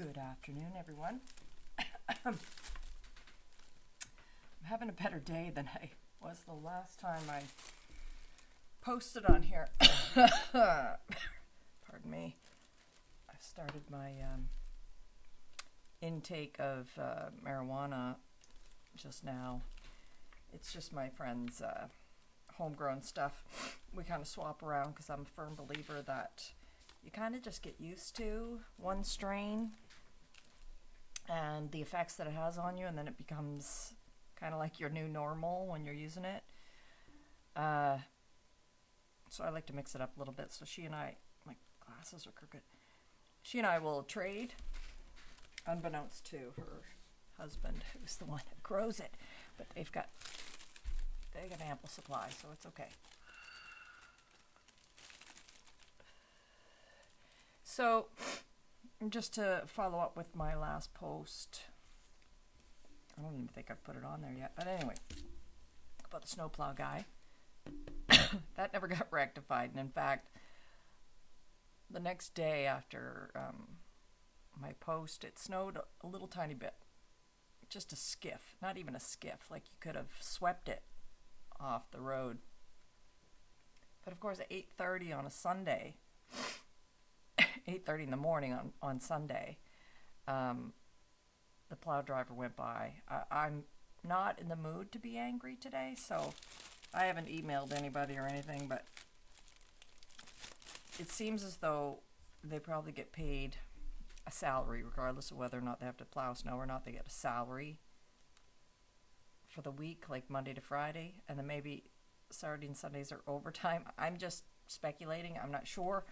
Good afternoon, everyone. I'm having a better day than I was the last time I posted on here. Pardon me. I started my intake of marijuana just now. It's just my friend's homegrown stuff. We kind of swap around because I'm a firm believer that you kind of just get used to one strain and the effects that it has on you, and then it becomes kind of like your new normal when you're using it. So I like to mix it up a little bit. So she and I, my glasses are crooked. She and I will trade, unbeknownst to her husband, who's the one that grows it. But they got ample supply, so it's okay. So, just to follow up with my last post, I don't even think I've put it on there yet, but anyway, about the snowplow guy. That never got rectified, and in fact, the next day after my post, it snowed a little tiny bit. Just a skiff, not even a skiff, like you could have swept it off the road. But of course, at 8:30 on a Sunday, 8:30 in the morning on Sunday, the plow driver went by. I'm not in the mood to be angry today, so I haven't emailed anybody or anything, but it seems as though they probably get paid a salary, regardless of whether or not they have to plow snow or not. They get a salary for the week, like Monday to Friday, and then maybe Saturday and Sundays are overtime. I'm just speculating. I'm not sure.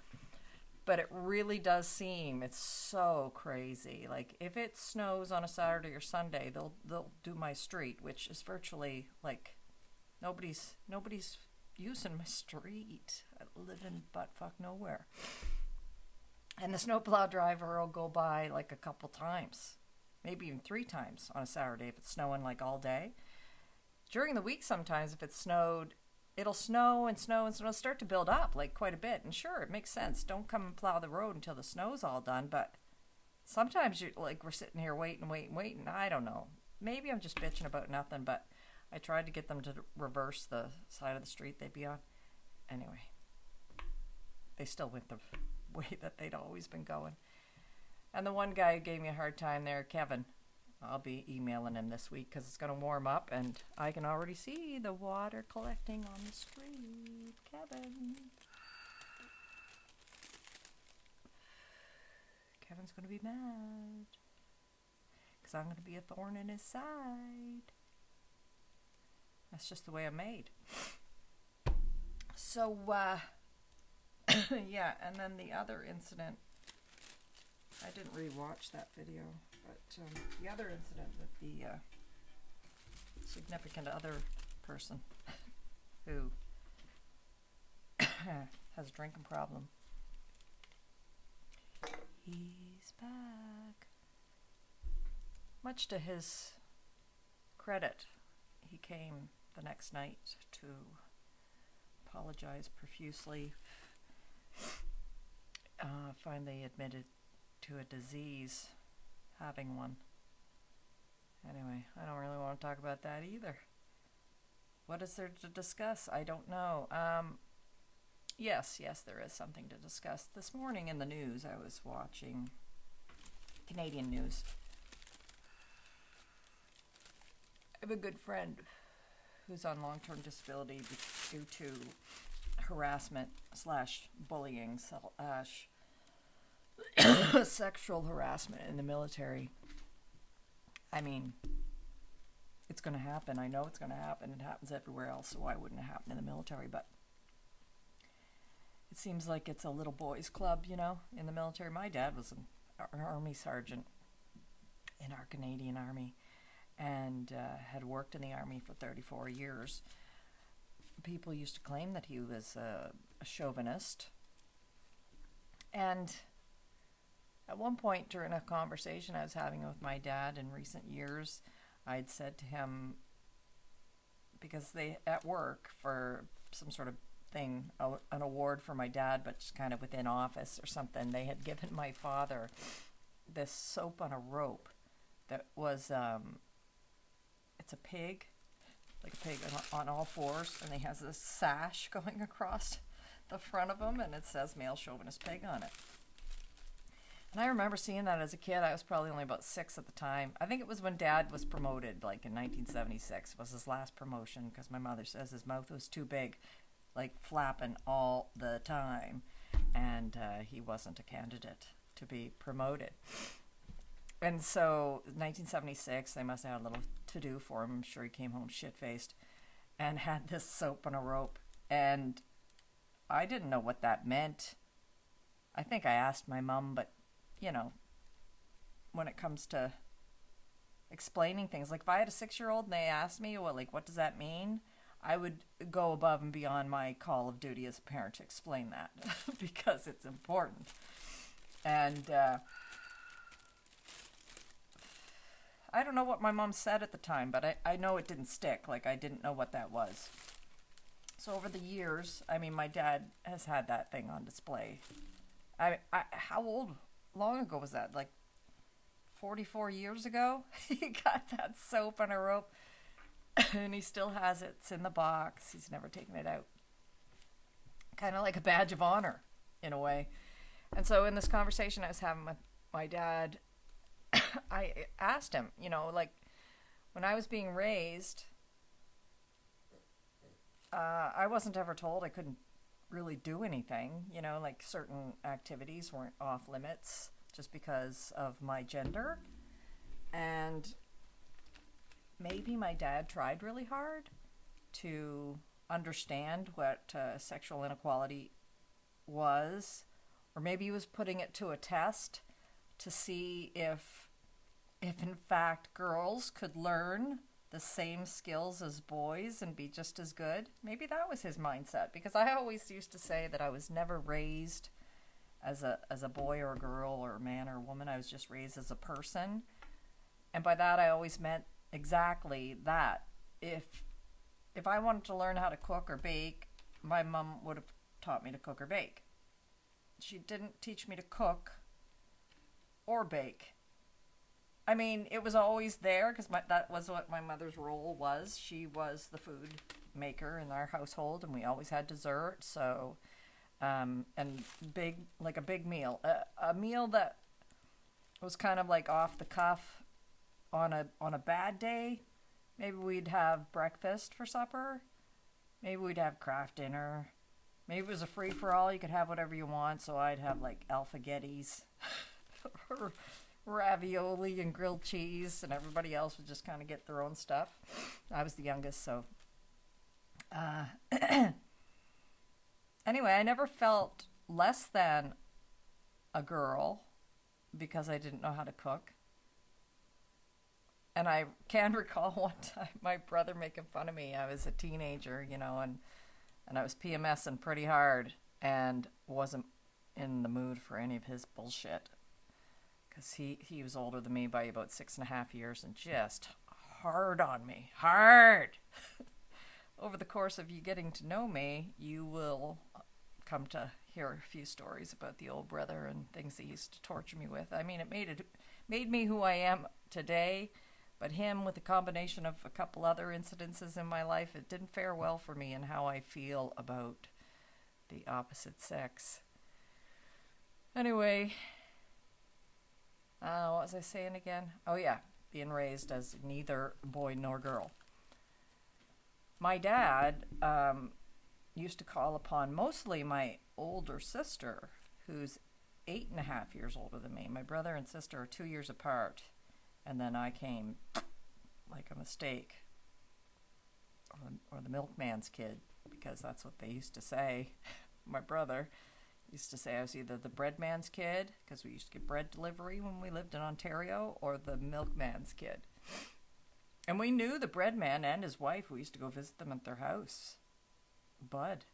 But it really does seem, it's so crazy. Like, if it snows on a Saturday or Sunday, they'll do my street, which is virtually, like, nobody's using my street. I live in buttfuck nowhere. And the snowplow driver will go by, like, a couple times. Maybe even 3 times on a Saturday if it's snowing, like, all day. During the week sometimes, if it snowed, it'll snow and snow and snow. It'll start to build up, like, quite a bit. And sure, it makes sense. Don't come and plow the road until the snow's all done. But sometimes, we're sitting here waiting. I don't know. Maybe I'm just bitching about nothing, but I tried to get them to reverse the side of the street they'd be on. Anyway, they still went the way that they'd always been going. And the one guy who gave me a hard time there, Kevin, I'll be emailing him this week because it's going to warm up and I can already see the water collecting on the street. Kevin. Kevin's going to be mad because I'm going to be a thorn in his side. That's just the way I'm made. So, yeah, and then the other incident, I didn't rewatch that video, but the other incident with the significant other person who has a drinking problem. He's back. Much to his credit, he came the next night to apologize profusely. Finally admitted to a disease, having one. Anyway, I don't really want to talk about that either. What is there to discuss? I don't know. Yes, there is something to discuss. This morning in the news, I was watching Canadian news. I have a good friend who's on long-term disability due to harassment / bullying / sexual harassment in the military. I mean, it's going to happen. I know it's going to happen. It happens everywhere else, so why wouldn't it happen in the military? But it seems like it's a little boys' club, in the military. My dad was an army sergeant in our Canadian Army and had worked in the Army for 34 years. People used to claim that he was a chauvinist. And at one point during a conversation I was having with my dad in recent years, I'd said to him, because they, at work, for some sort of thing, an award for my dad, but just kind of within office or something, they had given my father this soap on a rope that was, it's a pig, like a pig on all fours, and he has this sash going across the front of him, and it says male chauvinist pig on it. And I remember seeing that as a kid. I was probably only about 6 at the time. I think it was when Dad was promoted, like in 1976, was his last promotion, because my mother says his mouth was too big, like flapping all the time, and he wasn't a candidate to be promoted. And so 1976, they must have had a little to-do for him. I'm sure he came home shit-faced and had this soap on a rope. And I didn't know what that meant. I think I asked my mom, but, you know, when it comes to explaining things, like if I had a 6-year-old and they asked me, well, like, what does that mean? I would go above and beyond my call of duty as a parent to explain that because it's important. And I don't know what my mom said at the time, but I know it didn't stick. Like, I didn't know what that was. So over the years, I mean, my dad has had that thing on display. How long ago was that? Like 44 years ago? He got that soap on a rope, and he still has it. It's in the box. He's never taken it out. Kind of like a badge of honor, in a way. And so in this conversation I was having with my dad, I asked him, you know, like, when I was being raised, I wasn't ever told I couldn't really do anything, you know, like certain activities weren't off limits just because of my gender. And maybe my dad tried really hard to understand what sexual inequality was, or maybe he was putting it to a test to see if in fact girls could learn the same skills as boys and be just as good. Maybe that was his mindset, because I always used to say that I was never raised as a boy or a girl or a man or a woman. I was just raised as a person. And by that I always meant exactly that. If I wanted to learn how to cook or bake, my mom would have taught me to cook or bake. She didn't teach me to cook or bake. I mean, it was always there because that was what my mother's role was. She was the food maker in our household, and we always had dessert. So, and a big meal, a meal that was kind of like off the cuff on a bad day. Maybe we'd have breakfast for supper. Maybe we'd have craft dinner. Maybe it was a free for all. You could have whatever you want. So I'd have like alphagettis or ravioli and grilled cheese, and everybody else would just kind of get their own stuff. I was the youngest, so anyway, I never felt less than a girl because I didn't know how to cook. And I can recall one time my brother making fun of me. I was a teenager, you know, and I was PMSing pretty hard and wasn't in the mood for any of his bullshit. Because he was older than me by about 6.5 years and just hard on me. Hard! Over the course of you getting to know me, you will come to hear a few stories about the old brother and things he used to torture me with. I mean, it made me who I am today, but him, with a combination of a couple other incidences in my life, it didn't fare well for me and how I feel about the opposite sex. Anyway, what was I saying again? Oh yeah, being raised as neither boy nor girl. My dad used to call upon mostly my older sister, who's 8.5 years older than me. My brother and sister are 2 years apart, and then I came like a mistake, or the milkman's kid, because that's what they used to say. My brother used to say I was either the breadman's kid, because we used to get bread delivery when we lived in Ontario, or the milkman's kid. And we knew the breadman and his wife. We used to go visit them at their house. Bud,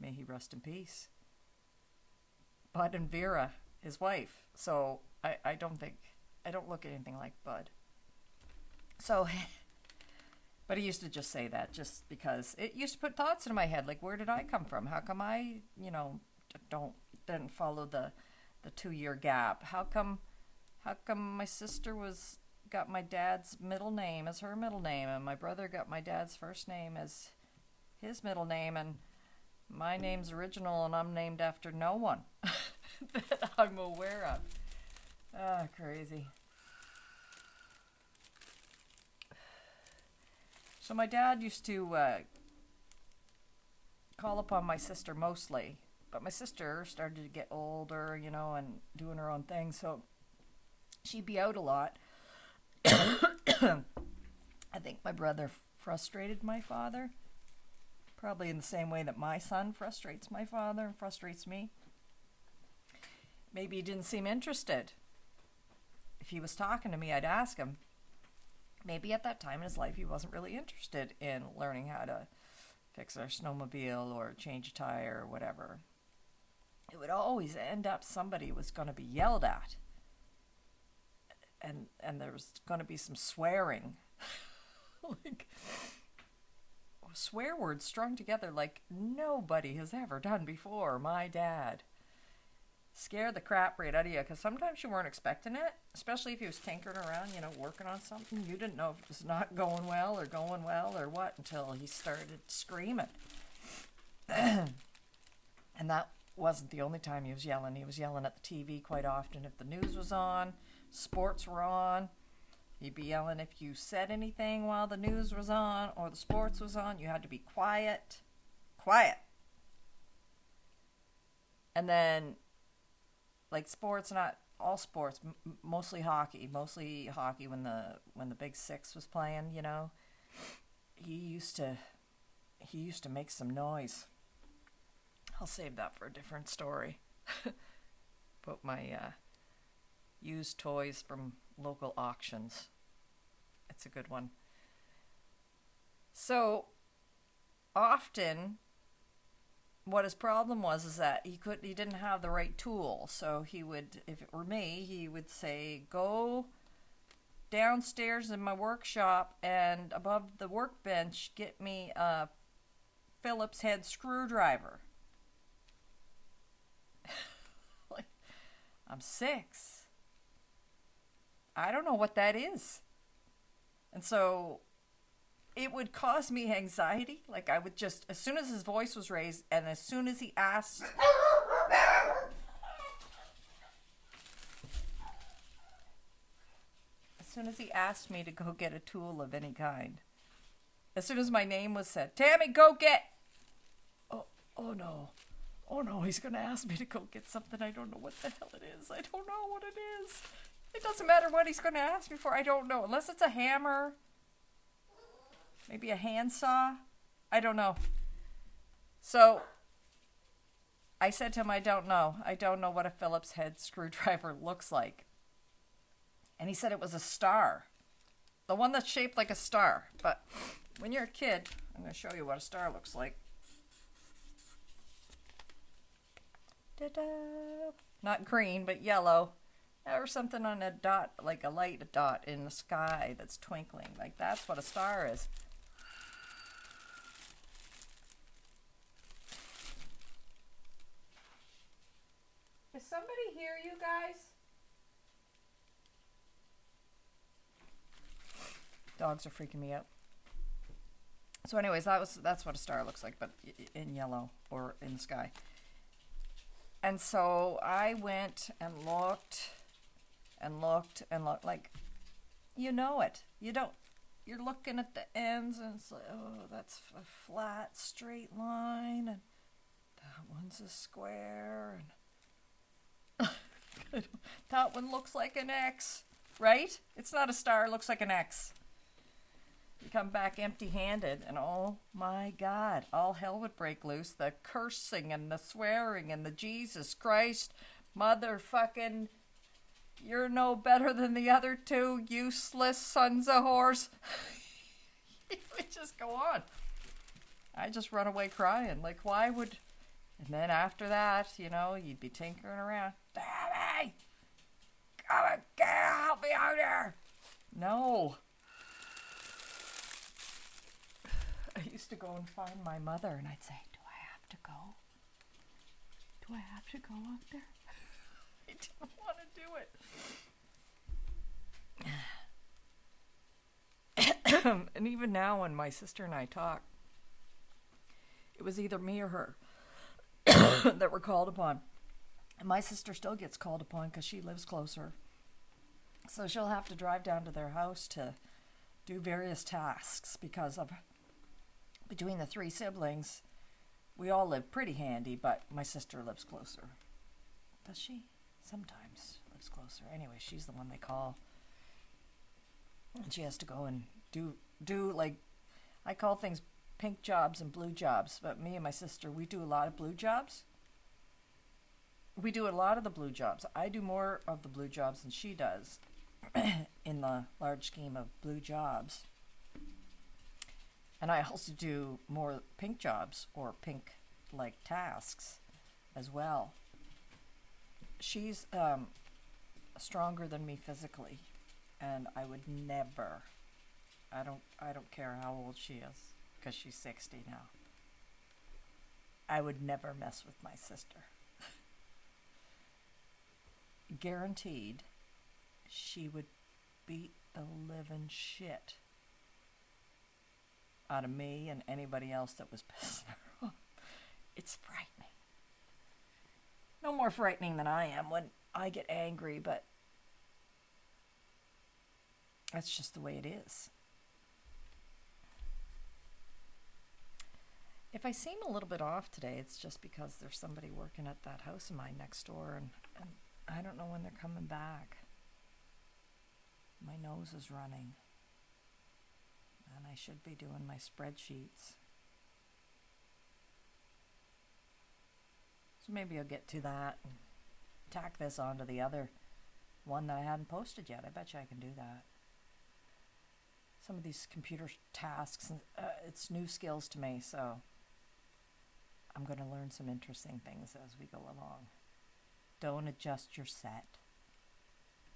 may he rest in peace. Bud and Vera, his wife. So I don't look anything like Bud. So, but he used to just say that just because it used to put thoughts into my head, like, where did I come from? How come I, didn't follow the 2-year gap? How come how come my sister got my dad's middle name as her middle name, and my brother got my dad's first name as his middle name, and my name's original and I'm named after no one that I'm aware of. Ah, crazy. So my dad used to call upon my sister mostly, but my sister started to get older, you know, and doing her own thing, so she'd be out a lot. I think my brother frustrated my father, probably in the same way that my son frustrates my father and frustrates me. Maybe he didn't seem interested. If he was talking to me, I'd ask him. Maybe at that time in his life he wasn't really interested in learning how to fix our snowmobile or change a tire or whatever. It would always end up somebody was going to be yelled at. And there was going to be some swearing. Like swear words strung together like nobody has ever done before. My dad. Scare the crap right out of you, because sometimes you weren't expecting it, especially if he was tinkering around, you know, working on something. You didn't know if it was not going well or what until he started screaming. And that wasn't the only time he was yelling. He was yelling at the TV quite often if the news was on, sports were on. He'd be yelling if you said anything while the news was on or the sports was on. You had to be quiet. Quiet. And then, like sports, not all sports, mostly hockey when the Big Six was playing, you know. He used to make some noise. I'll save that for a different story. Put my used toys from local auctions. It's a good one. So often what his problem was is that he didn't have the right tool. So he would, if it were me, he would say, go downstairs in my workshop and above the workbench get me a Phillips head screwdriver. Like, I'm 6. I don't know what that is. And so it would cause me anxiety. Like I would just, as soon as his voice was raised and as soon as he asked, me to go get a tool of any kind, as soon as my name was said, Tammy, go get, oh no, he's going to ask me to go get something. I don't know what the hell it is. I don't know what it is. It doesn't matter what he's going to ask me for. I don't know. Unless it's a hammer. Maybe a handsaw. I don't know. So I said to him, I don't know. I don't know what a Phillips head screwdriver looks like. And he said it was a star. The one that's shaped like a star. But when you're a kid, I'm going to show you what a star looks like. Ta-da! Not green, but yellow. Or something on a dot, like a light dot in the sky that's twinkling. Like that's what a star is. Does somebody hear you guys? Dogs are freaking me out. So anyways, that's what a star looks like, but in yellow or in the sky. And so I went and looked, like, you know it. You're looking at the ends and it's like, oh, that's a flat, straight line, and that one's a square, and that one looks like an X, right? It's not a star, it looks like an X. You come back empty-handed, and oh my God, all hell would break loose. The cursing and the swearing and the Jesus Christ, motherfucking, you're no better than the other two, useless sons of whores. It would just go on. I just run away crying. Like, why would... And then after that, you know, you'd be tinkering around. Daddy! Come and help me out here! No. I used to go and find my mother, and I'd say, do I have to go? Do I have to go out there? I didn't want to do it. And even now, when my sister and I talk, it was either me or her that were called upon. And my sister still gets called upon because she lives closer. So she'll have to drive down to their house to do various tasks because of between the three siblings, we all live pretty handy, but my sister lives closer. Does she? Sometimes lives closer. Anyway, she's the one they call. And she has to go and do like, I call things pink jobs and blue jobs, but me and my sister, we do a lot of blue jobs. We do a lot of the blue jobs. I do more of the blue jobs than she does in the large scheme of blue jobs. And I also do more pink jobs or pink like tasks as well. She's stronger than me physically, and I would never, I don't care how old she is, because she's 60 now. I would never mess with my sister. Guaranteed, she would beat the living shit out of me and anybody else that was pissing her off. It's frightening. No more frightening than I am when I get angry, but that's just the way it is. If I seem a little bit off today, it's just because there's somebody working at that house of mine next door, and I don't know when they're coming back. My nose is running, and I should be doing my spreadsheets. So maybe I'll get to that and tack this onto the other one that I hadn't posted yet. I bet you I can do that. Some of these computer tasks, it's new skills to me, so I'm going to learn some interesting things as we go along. Don't adjust your set.